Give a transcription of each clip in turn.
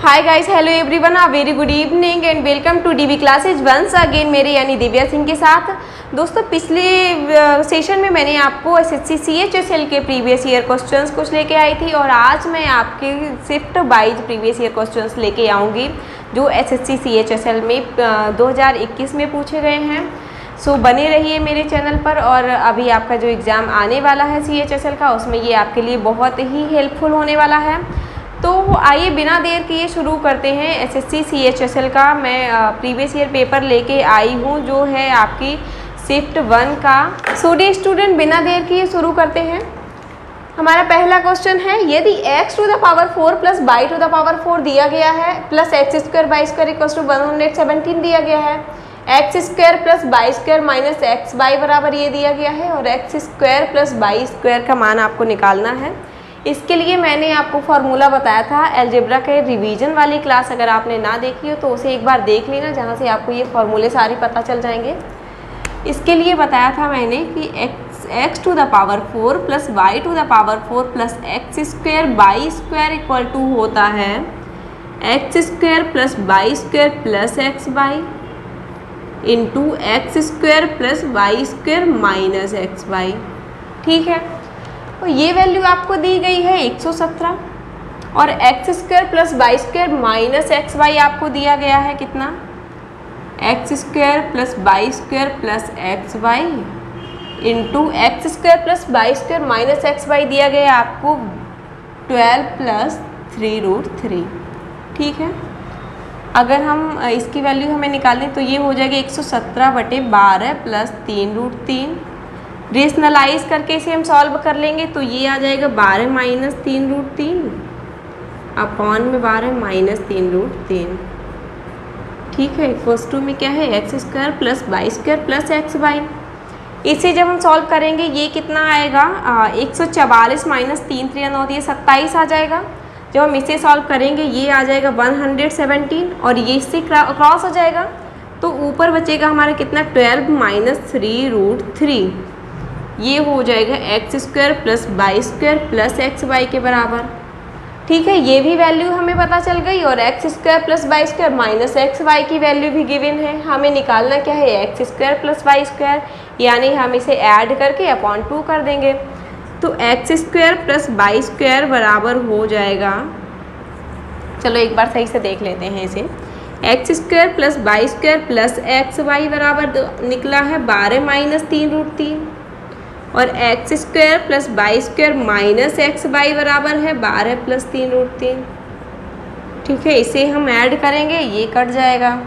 Hi guys, hello everyone, a very good evening and welcome to DB classes once again मेरे यानी दिव्या सिंह के साथ। दोस्तों, पिछले सेशन में मैंने आपको एसएससी CHSL के प्रीवियस ईयर क्वेश्चंस कुछ लेके आई थी और आज मैं आपके shift wise previous year questions लेके आऊँगी जो एसएससी CHSL में 2021 में पूछे गए हैं। सो बने रहिए मेरे चैनल पर और अभी आपका जो एग्ज़ाम आने वाला है CHSL का, उसमें ये आपके लिए बहुत ही हेल्पफुल होने वाला है। तो आइए बिना देर किए शुरू करते हैं एसएससी CHSL का। मैं प्रीवियस ईयर पेपर लेके आई हूँ जो है आपकी शिफ्ट 1 का। सो डियर स्टूडेंट, बिना देर किए शुरू करते हैं। हमारा पहला क्वेश्चन है, यदि x to the power 4 plus y to the power 4 दिया गया है plus x square y square equals to 117 दिया गया है, x square plus y square minus x y बराबर ये दिया गया है और x square plus y square का मान आपको निकालना है। इसके लिए मैंने आपको फार्मूला बताया था अलजेब्रा के रिवीजन वाली क्लास, अगर आपने ना देखी हो तो उसे एक बार देख लेना, जहाँ से आपको ये फार्मूले सारे पता चल जाएंगे। इसके लिए बताया था मैंने कि x to the power 4 plus y to the power 4 plus x square y square equal to होता है x square plus y square plus x y into x square plus y square minus x y. ठीक है, तो ये value आपको दी गई है 117 और x square plus y square minus x y आपको दिया गया है कितना, x square plus y square plus x y into x square plus y square minus x y दिया गया है आपको 12 प्लस 3√3। ठीक है, अगर हम इसकी वैल्यू हमें निकालें तो ये हो जाएगी 117/12 प्लस 3√3। रेशनलाइज करके इसे हम सॉल्व कर लेंगे तो ये आ जाएगा 12 माइनस 3√3 अपॉन में 12 माइनस 3√3। ठीक है, इक्वल्स टू में क्या है x square plus y square plus x y. इसे जब हम सॉल्व करेंगे ये कितना आएगा 144 माइनस 3 3 9 ये 27 आ जाएगा। जब हम इसे सॉल्व करेंगे ये आ जाएगा 117 और ये इससे क्रॉस हो जाएगा तो ऊपर बचेगा हमारा कितना 12 माइनस 3√3। ये हो जाएगा x square plus y square plus x y के बराबर। ठीक है, ये भी वैल्यू हमें पता चल गई और x square plus y square minus x y की वैल्यू भी गिवन है। हमें निकालना क्या है x square plus y square, यानी हम इसे ऐड करके अपॉन 2 कर देंगे तो x square plus y square बराबर हो जाएगा, चलो एक बार सही से देख लेते हैं इसे, x square plus y square plus x y बराबर निकला है 12 माइनस 3√3 और x square plus y square minus x y बराबर है 12 प्लस 3√3। ठीक है, इसे हम ऐड करेंगे ये कट जाएगा,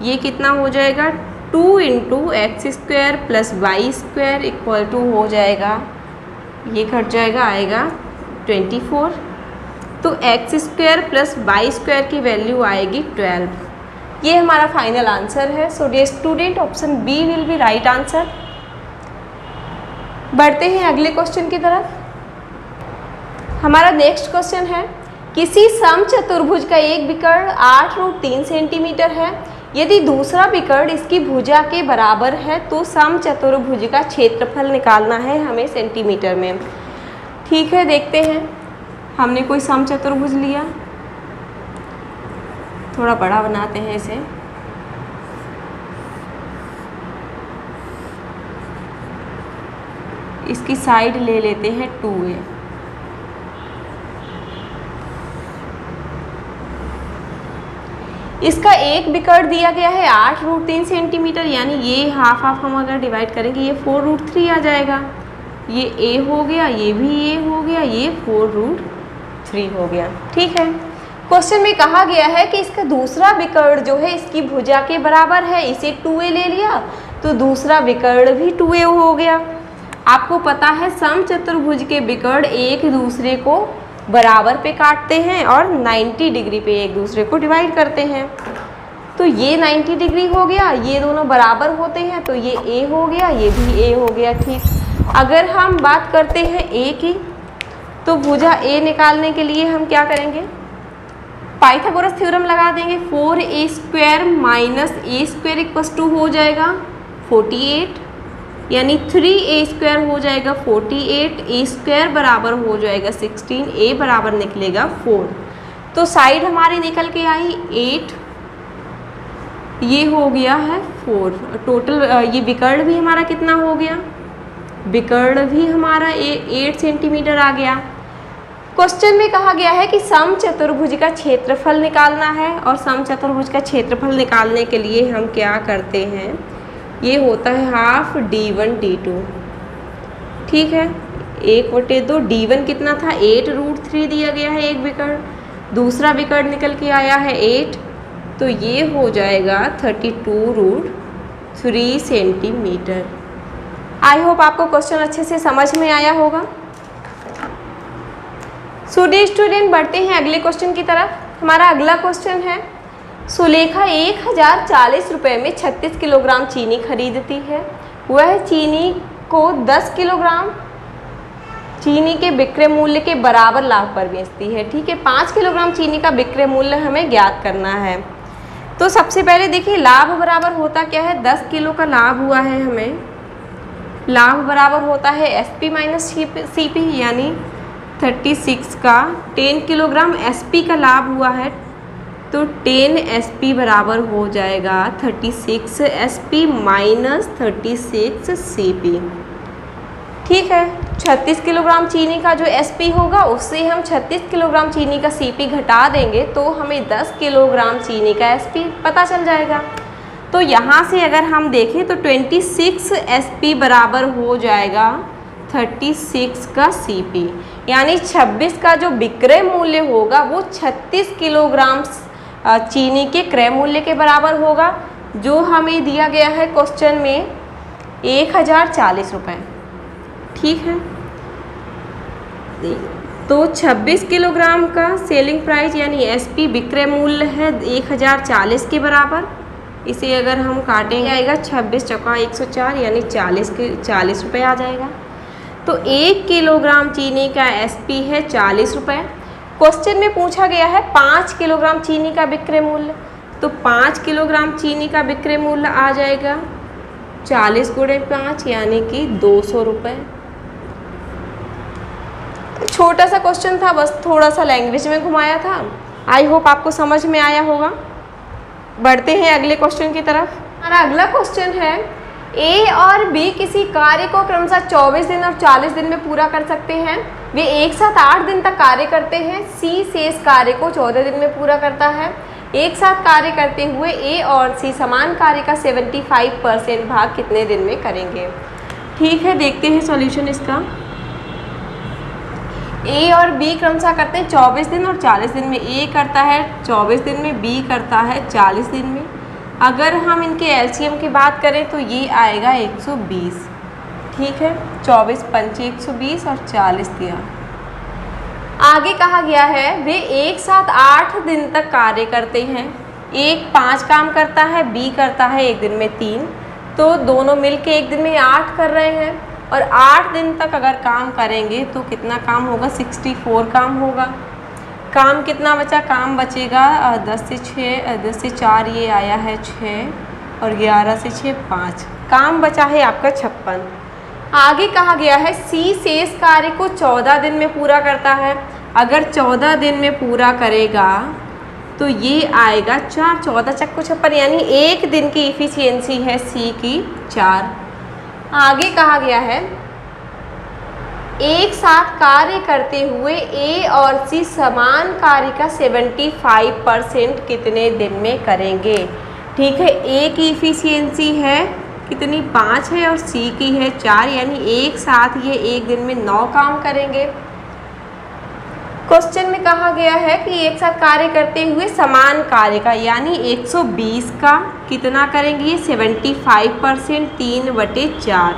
ये कितना हो जाएगा 2 into x square plus y square equal to हो जाएगा, ये कट जाएगा आएगा 24। तो x square plus y square की वैल्यू आएगी 12। ये हमारा फाइनल आंसर है। So dear student, option B will be right answer. बढ़ते हैं अगले क्वेश्चन की तरफ। हमारा नेक्स्ट क्वेश्चन है, किसी समचतुर्भुज का एक विकर्ण 8√3 सेंटीमीटर है, यदि दूसरा विकर्ण इसकी भुजा के बराबर है तो समचतुर्भुज का क्षेत्रफल निकालना है हमें सेंटीमीटर में। ठीक है, देखते हैं। हमने कोई समचतुर्भुज लिया, थोड़ा बड़ा बनाते हैं इसे। इसकी साइड ले लेते हैं 2a। इसका एक विकर्ण दिया गया है 8√3 सेंटीमीटर, यानी ये हाफ हाफ हम अगर डिवाइड करेंगे ये 4√3 आ जाएगा। ये a हो गया, ये भी a हो गया, ये 4√3 हो गया। ठीक है, क्वेश्चन में कहा गया है कि इसका दूसरा विकर्ण जो है इसकी भुजा के बराबर है, इसे 2a ले लिया तो दूसरा विकर्ण भी 2a हो गया। आपको पता है समचतुर्भुज के विकर्ण एक दूसरे को बराबर पे काटते हैं और 90 डिग्री पे एक दूसरे को डिवाइड करते हैं। तो ये 90 डिग्री हो गया, ये दोनों बराबर होते हैं तो ये a हो गया, ये भी a हो गया। ठीक, अगर हम बात करते हैं a की तो भुजा a निकालने के लिए हम क्या करेंगे, पाइथागोरस थ्योरम लगा देंगे। 4a square minus a square equals to हो जाएगा 48, यानी 3a स्क्वायर हो जाएगा 48, a स्क्वायर बराबर हो जाएगा 16, a बराबर निकलेगा 4। तो साइड हमारी निकल के आई 8, ये हो गया है 4। टोटल ये विकर्ण भी हमारा कितना हो गया, विकर्ण भी हमारा 8 सेंटीमीटर आ गया। क्वेश्चन में कहा गया है कि समचतुर्भुज का क्षेत्रफल निकालना है, और समचतुर्भुज का क्षेत्रफल निकालने के लिए हम क्या करते हैं, ये होता है हाफ d1 d2। ठीक है, 1/2 d1 कितना था 8√3 दिया गया है एक विकर्ण, दूसरा विकर्ण निकल के आया है 8, तो ये हो जाएगा 32√3 सेंटीमीटर। आई होप आपको क्वेश्चन अच्छे से समझ में आया होगा। स्टूडेंट बढ़ते हैं अगले क्वेश्चन की तरफ। हमारा अगला क्वेश्चन है, सुलेखा 1040 रुपये में 36 किलोग्राम चीनी खरीदती है। वह चीनी को 10 किलोग्राम चीनी के विक्रय मूल्य के बराबर लाभ पर बेचती है। ठीक है, 5 किलोग्राम चीनी का विक्रय मूल्य हमें ज्ञात करना है। तो सबसे पहले देखिए लाभ बराबर होता क्या है, 10 किलो का लाभ हुआ है, हमें लाभ बराबर होता है SP माइनस CP, यानी 36 का 10 किलोग्राम SP का लाभ हुआ है, तो 10 SP बराबर हो जाएगा 36 SP माइनस 36 CP। ठीक है, 36 किलोग्राम चीनी का जो SP होगा उससे हम 36 किलोग्राम चीनी का CP घटा देंगे तो हमें 10 किलोग्राम चीनी का SP पता चल जाएगा। तो यहाँ से अगर हम देखें तो 26 SP बराबर हो जाएगा 36 का CP, यानी 26 का जो विक्रय मूल्य होगा वो 36 किलोग्राम चीनी के क्रय मूल्य के बराबर होगा, जो हमें दिया गया है क्वेश्चन में 1040 रुपये। ठीक है, तो 26 किलोग्राम का सेलिंग प्राइस यानी SP विक्रय मूल्य है 1040 के बराबर। इसे अगर हम काटेंगे आएगा 26 चौका 104, यानी 40 रुपये आ जाएगा। तो 1 किलोग्राम चीनी का SP है 40 रुपये। क्वेश्चन में पूछा गया है 5 किलोग्राम चीनी का विक्रय मूल्य, तो 5 किलोग्राम चीनी का विक्रय मूल्य आ जाएगा 40 गुणे 5, यानी कि 200 रुपये। छोटा सा क्वेश्चन था, बस थोड़ा सा लैंग्वेज में घुमाया था। आई होप आपको समझ में आया होगा। बढ़ते हैं अगले क्वेश्चन की तरफ। हमारा अगला क्वेश्चन है, A और B किसी कार्य को क्रमशः 24 दिन और 40 दिन में पूरा कर सकते हैं। वे एक साथ 8 दिन तक कार्य करते हैं। C शेष कार्य को 14 दिन में पूरा करता है। एक साथ कार्य करते हुए A और C समान कार्य का 75% भाग कितने दिन में करेंगे। ठीक है, देखते हैं सॉल्यूशन इसका। A और B क्रमशः करते हैं 24 दिन और 40 दिन में। A करता है 24 दिन में, B करता है 40 दिन में। अगर हम इनके LCM की बात करें तो ये आएगा 120। ठीक है, 24 पंचे 120 और 40 दिया। आगे कहा गया है वे एक साथ 8 दिन तक कार्य करते हैं। एक 5 काम करता है, B करता है एक दिन में 3, तो दोनों मिलके एक दिन में 8 कर रहे हैं। और 8 दिन तक अगर काम करेंगे तो कितना काम होगा, 64 काम होगा। काम कितना बचा, काम बचेगा 10 से 6, 10 से 4 ये आया है 6 और 11 से 6 5, काम बचा है आपका 56। आगे कहा गया है C शेष कार्य को 14 दिन में पूरा करता है। अगर 14 दिन में पूरा करेगा तो ये आएगा 4, 14 चक्को 56, यानी एक दिन की इफ़िशियंसी है C की 4। आगे कहा गया है एक साथ कार्य करते हुए A और C समान कार्य का 75% कितने दिन में करेंगे। ठीक है, A की इफ़िशियंसी है कितनी 5 है और C की है 4, यानी एक साथ ये एक दिन में 9 काम करेंगे। क्वेश्चन में कहा गया है कि एक साथ कार्य करते हुए समान कार्य का यानी 120 का कितना करेंगे, 75%, 3/4,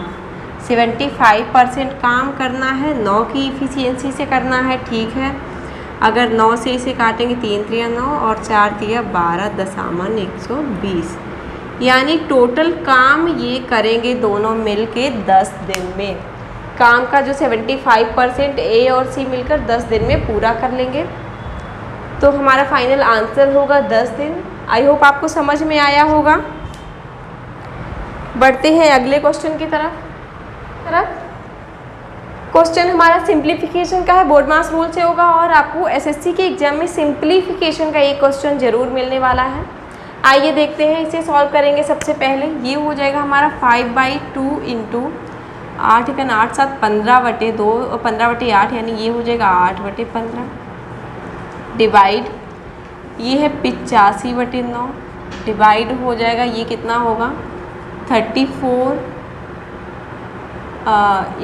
75% काम करना है, 9 की इफ़िशियंसी से करना है। ठीक है, अगर 9 से इसे काटेंगे 3 3 9 और 4 3 12 दशामन 120, यानी टोटल काम ये करेंगे दोनों मिल के 10 दिन में। काम का जो 75% A और C मिलकर 10 दिन में पूरा कर लेंगे, तो हमारा फाइनल आंसर होगा 10 दिन। आई होप आपको समझ में आया होगा। बढ़ते हैं अगले क्वेश्चन की तरफ। क्वेश्चन हमारा सिंप्लीफिकेशन का है, बोर्ड मास रूल से होगा और आपको एसएससी के एग्जाम में सिंप्लीफिकेशन का एक क्वेश्चन जरूर मिलने वाला है। आइए देखते हैं, इसे सॉल्व करेंगे। सबसे पहले ये हो जाएगा हमारा 5/2 इंटू 8 का 8 7 15/2 15/8 यानी ये हो जाएगा 8/15 डिवाइड ये है 85/9 डिवाइड हो जाएगा ये कितना होगा 34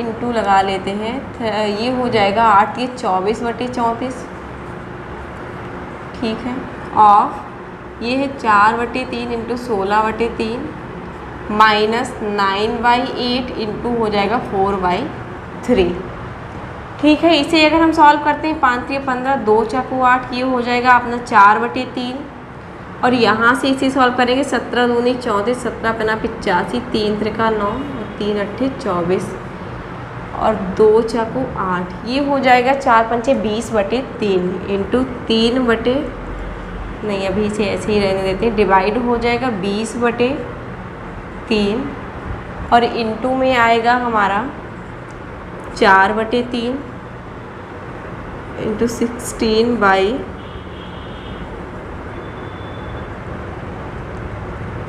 इंटू लगा लेते हैं ये हो जाएगा 8 ये 24/34 ठीक है। और ये है 4/3 इंटू 16/3 माइनस 9/8 इंटू हो जाएगा 4/3 ठीक है। इसे अगर हम सॉल्व करते हैं 5 3 15 2 4 8 ये हो जाएगा अपना 4/3 और यहाँ से इसे सॉल्व करेंगे 17 दूनी 34 17 पना 85 3 त्रिका 9 और 3 अट्ठे 24 और 2 चाकू 8 ये हो जाएगा 4 पंचे 20/3 इंटू 3 बटे नहीं अभी इसे ऐसे ही रहने देते हैं डिवाइड हो जाएगा 20/3 और इंटू में आएगा हमारा 4/3 इंटू 16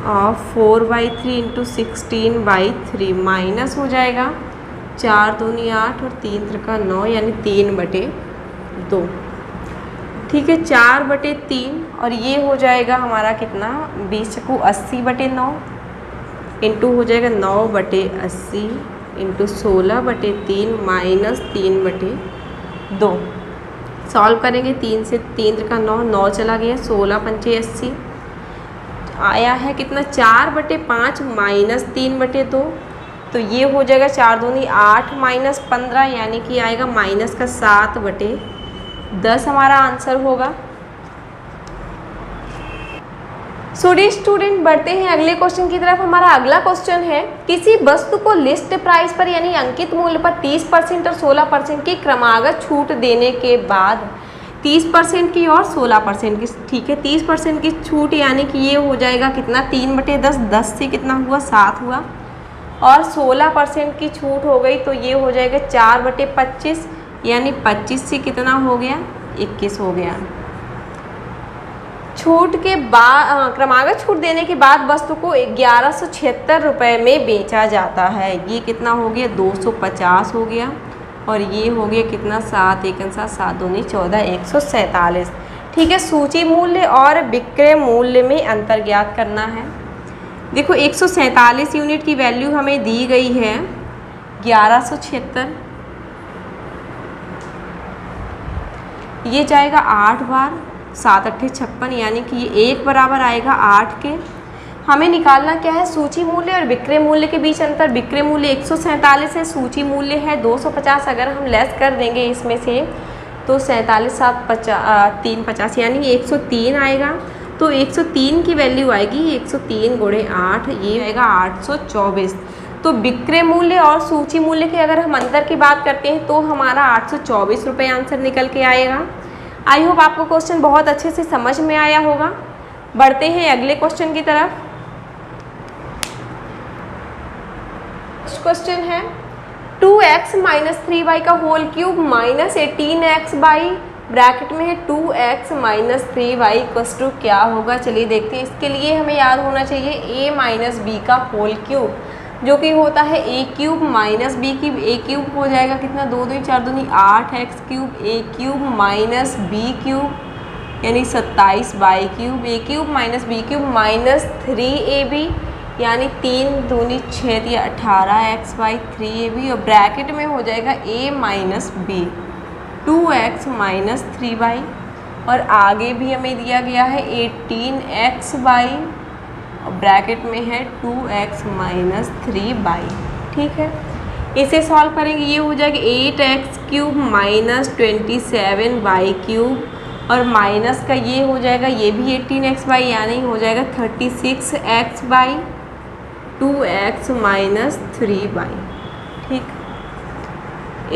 और 4/3 इंटू 16/3 माइनस हो जाएगा 4 दूनी 8 और 3 त्रिका 9 यानी 3/2 ठीक है। 4/3 और ये हो जाएगा हमारा कितना 20 चक्कू 80/9 इंटू हो जाएगा 9/80 इंटू 16/3 माइनस 3/2 सॉल्व करेंगे 3 से 3 त्रिका 9 9 चला गया 16 पंचे 80 आया है कितना 4/5 माइनस 3/2 तो ये हो जाएगा 4 दूनी 8 माइनस 15 यानी कि आएगा माइनस का 7/10 हमारा आंसर होगा। स्टूडेंट बढ़ते हैं अगले क्वेश्चन की तरफ। हमारा अगला क्वेश्चन है किसी वस्तु को लिस्ट प्राइस पर यानी अंकित मूल्य पर 30% और 16% की क्रमागत छूट देने के बाद 30% की और 16% की ठीक है 30% की छूट यानी कि ये हो जाएगा कितना 3/10 10 से कितना हुआ 7 हुआ और 16% की छूट हो गई तो ये हो जाएगा 4/25 यानी 25 से कितना हो गया 21 हो गया। छूट के बाद क्रमागत छूट देने के बाद वस्तु को 1176 रुपये में बेचा जाता है। ये कितना हो गया 250 हो गया और ये हो गया कितना 7 1 7 7 दूनी 14 147 ठीक है। सूची मूल्य और विक्रय मूल्य में अंतर ज्ञात करना है। देखो 147 यूनिट की वैल्यू हमें दी गई है 1176 ये जाएगा 8 बार 7 अट्ठे 56 यानी कि ये 1 बराबर आएगा 8 के। हमें निकालना क्या है सूची मूल्य और विक्रय मूल्य के बीच अंतर। विक्रय मूल्य 147 है सूची मूल्य है 250 अगर हम लेस कर देंगे इसमें से तो 47 7 350 यानी 103 आएगा तो 103 की वैल्यू आएगी 103 गुणे 8 ये आएगा 824। तो विक्रय मूल्य और सूची मूल्य के अगर हम अंतर की बात करते हैं तो हमारा 824 रुपये आंसर निकल के आएगा। आई होप आपको क्वेश्चन बहुत अच्छे से समझ में आया होगा। बढ़ते हैं अगले क्वेश्चन की तरफ। क्वेश्चन है 2x माइनस 3y का whole cube minus 18x y bracket में है 2x minus 3y equals to क्या होगा। चलिए देखते हैं। इसके लिए हमें याद होना चाहिए a माइनस बी का होल क्यूब जो कि होता है a cube minus b cube. a cube हो जाएगा कितना 2 2 4 दूनी 8x cube a cube minus b cube यानी 27 y cube a cube minus b cube minus 3ab यानी 3 दूनी 6 या 18x बाई 3ab और ब्रैकेट में हो जाएगा a minus B 2x minus 3y और आगे भी हमें दिया गया है 18x बाई और ब्रैकेट में है 2x माइनस 3y ठीक है। इसे सॉल्व करेंगे ये हो जाएगा 8x cube minus 27y cube और माइनस का ये हो जाएगा ये भी 18x बाई यानी हो जाएगा 36x by 2x minus 3y ठीक।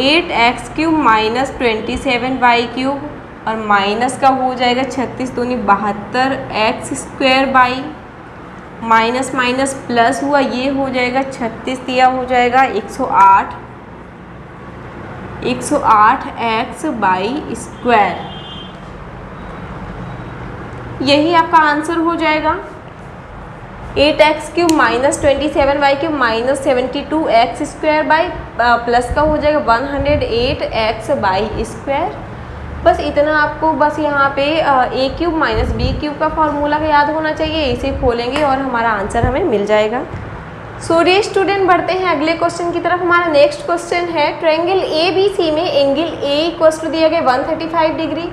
8x cube minus 27y cube और माइनस का हो जाएगा 36 दूनी 72 x square by minus minus plus हुआ ये हो जाएगा 36 दिया हो जाएगा 108 108x/²। यही आपका आंसर हो जाएगा। 8x³ - 27y³ - 72x² प्लस का हो जाएगा 108x/²। बस इतना आपको बस यहाँ पे a³ - b³ का फॉर्मूला का याद होना चाहिए। इसे खोलेंगे और हमारा आंसर हमें मिल जाएगा। सो डियर स्टूडेंट, बढ़ते हैं अगले क्वेश्चन की तरफ। हमारा नेक्स्ट क्वेश्चन है, ट्रायंगल ABC में एंगल A दिया गया 135 डिग्री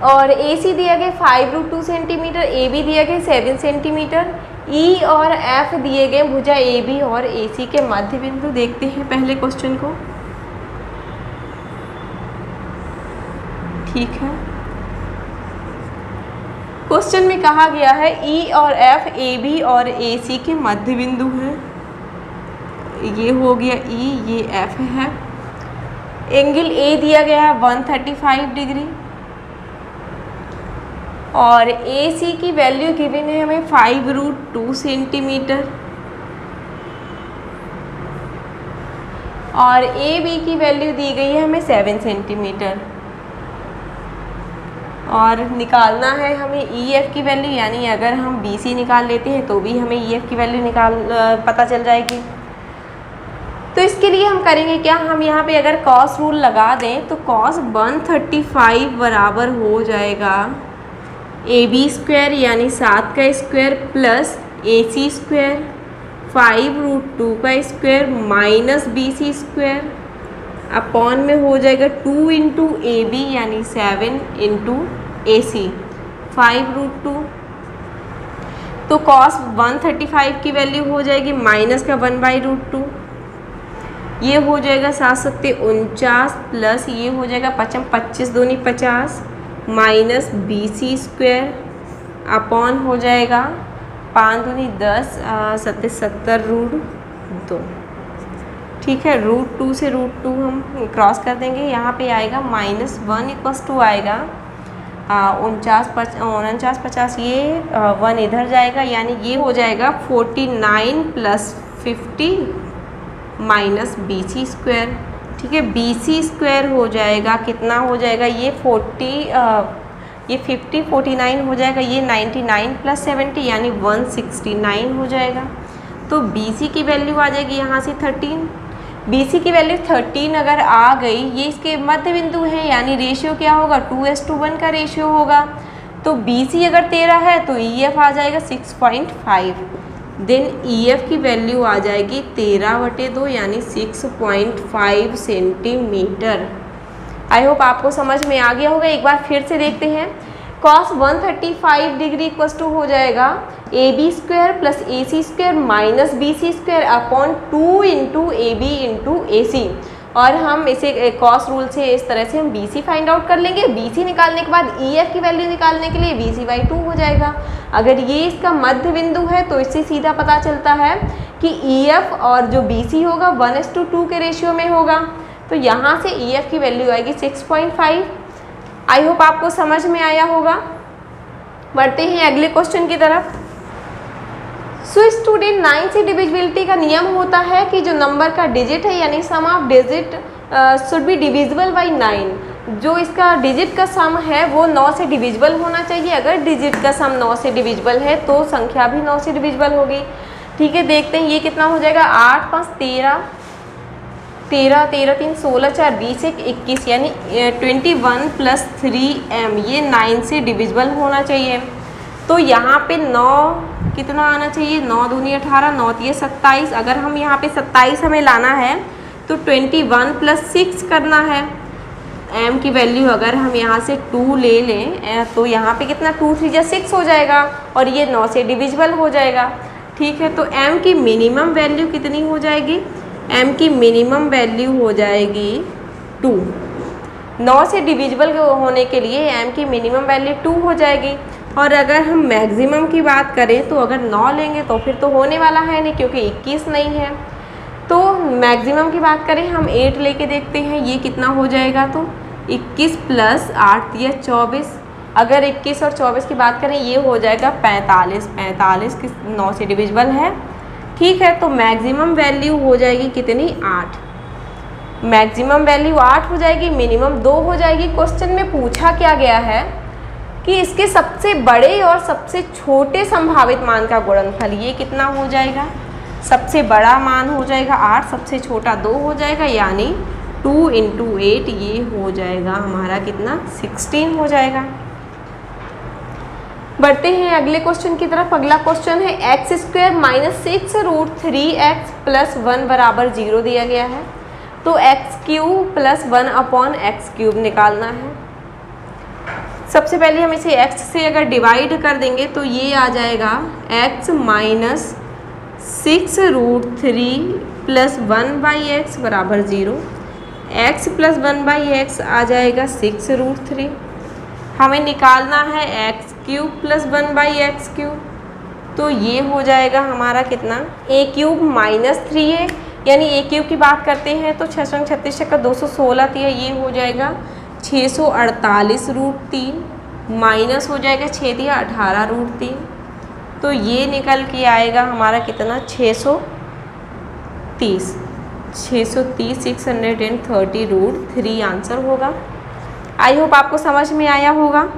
और AC दिया गया 5√2 सेंटीमीटर, AB दिया गया 7 सेंटीमीटर, E और F दिए गए भुजा AB और AC के मध्य बिंदु। देखते हैं पहले क्वेश्चन को। ठीक है, क्वेश्चन में कहा गया है E और F AB और AC के मध्य बिंदु हैं। ये हो गया E, ये F है। एंगल A दिया गया है 135 डिग्री और AC की वैल्यू गिवन है हमें 5√2 सेंटीमीटर और AB की वैल्यू दी गई है हमें 7 सेंटीमीटर और निकालना है हमें EF की वैल्यू, यानी अगर हम BC निकाल लेते हैं तो भी हमें EF की वैल्यू पता चल जाएगी। तो इसके लिए हम करेंगे क्या, हम यहाँ पे अगर कॉस रूल लगा दें तो कॉस 135 बराबर हो जाएगा AB² यानी 7 का स्क्वायर प्लस AC² 5√2 का स्क्वायर माइनस BC² अपॉन में हो जाएगा 2 × AB यानी 7 × AC 5√2। तो कॉस 135 की वैल्यू हो जाएगी माइनस का 1/√2, ये हो जाएगा 7 7 49 प्लस ये हो जाएगा 25 दूनी 50 माइनस BC² अपॉन हो जाएगा 5 दूनी 10 7 70√2। ठीक है, √2 से √2 हम क्रॉस कर देंगे, यहाँ पे आएगा -1 = आएगा 49 50, ये 1 इधर जाएगा यानी ये हो जाएगा 49 + 50 माइनस BC²। ठीक है, BC² हो जाएगा कितना हो जाएगा, ये 50 49 हो जाएगा, ये 99 + 70 यानी 169 हो जाएगा। तो BC की वैल्यू आ जाएगी यहाँ से 13। BC की वैल्यू 13 अगर आ गई, ये इसके मध्य बिंदु है यानी रेशियो क्या होगा, 2:1 का रेशियो होगा। तो BC अगर 13 है तो EF आ जाएगा 6.5। देन EF की वैल्यू आ जाएगी 13/2 यानी 6.5 सेंटीमीटर। आई होप आपको समझ में आ गया होगा। एक बार फिर से देखते हैं। cos 135 डिग्री = हो जाएगा AB² + AC² minus BC² upon 2 × AB × AC। और हम इसे कॉस रूल से इस तरह से हम BC फाइंड आउट कर लेंगे। BC निकालने के बाद EF की वैल्यू निकालने के लिए BC/2 हो जाएगा। अगर ये इसका मध्य बिंदु है तो इससे सीधा पता चलता है कि EF और जो BC होगा 1:2 के रेशियो में होगा। तो यहाँ से EF की वैल्यू आएगी 6.5। आई होप आपको समझ में आया होगा। बढ़ते हैं अगले क्वेश्चन की तरफ। सो स्टूडेंट, 9 से डिविजिबिलिटी का नियम होता है कि जो नंबर का डिजिट है यानी sum of digit should be divisible by 9। जो इसका डिजिट का सम है वो 9 से डिविजिबल होना चाहिए। अगर डिजिट का सम 9 से डिविजिबल है तो संख्या भी 9 से डिविजिबल होगी। ठीक है, देखते हैं ये कितना हो जाएगा। 8 5 13 13 13 3 16 4 20 1 21 यानी 21 + 3m, ये 9 से डिविजिबल होना चाहिए। तो यहाँ पे 9 कितना आना चाहिए, 9 दूनी 18 9 3 27। अगर हम यहाँ पे 27 हमें लाना है तो 21 + 6 करना है। m की वैल्यू अगर हम यहाँ से 2 ले लें तो यहाँ पे कितना 2 3 6 हो जाएगा और ये 9 से डिविजिबल हो जाएगा। ठीक है, तो m की मिनिमम वैल्यू कितनी हो जाएगी, m की मिनिमम वैल्यू हो जाएगी 2। 9 से डिविजिबल होने के लिए m की मिनिमम वैल्यू 2 हो जाएगी। और अगर हम मैक्सिमम की बात करें तो अगर 9 लेंगे तो फिर तो होने वाला है नहीं क्योंकि 21 नहीं है। तो मैक्सिमम की बात करें हम 8 लेके देखते हैं ये कितना हो जाएगा। तो 21 + 8 = 24। अगर 21 और 24 की बात करें ये हो जाएगा 45। 45 किस 9 से डिविजिबल है। ठीक है, तो मैक्सिमम वैल्यू हो जाएगी कितनी 8। मैक्सिमम वैल्यू 8 हो जाएगी, मिनिमम 2 हो जाएगी। क्वेश्चन में पूछा क्या गया है कि इसके सबसे बड़े और सबसे छोटे संभावित मान का गुणनफल ये कितना हो जाएगा। सबसे बड़ा मान हो जाएगा 8, सबसे छोटा 2 हो जाएगा, यानी 2 × 8 ये हो जाएगा हमारा कितना 16 हो जाएगा। बढ़ते हैं अगले क्वेश्चन की तरफ। अगला क्वेश्चन है x² - 6√3x + 1 = 0 दिया गया है। तो x³ + 1/x³ निकालना है। सबसे पहले हम इसे x से अगर डिवाइड कर देंगे तो ये आ जाएगा x - 6√3 + 1/x = 0। x + 1/x आ जाएगा 6√3। हमें निकालना है x³ + 1/x³। तो ये हो जाएगा हमारा कितना a³ - 3a, यानी a³ की बात करते हैं तो 6 × 36 = 216 थी, ये हो जाएगा 648√3 माइनस हो जाएगा 6 × 18√3। तो ये निकल के आएगा हमारा कितना 630 630 आंसर होगा। आई होप आपको समझ में आया होगा।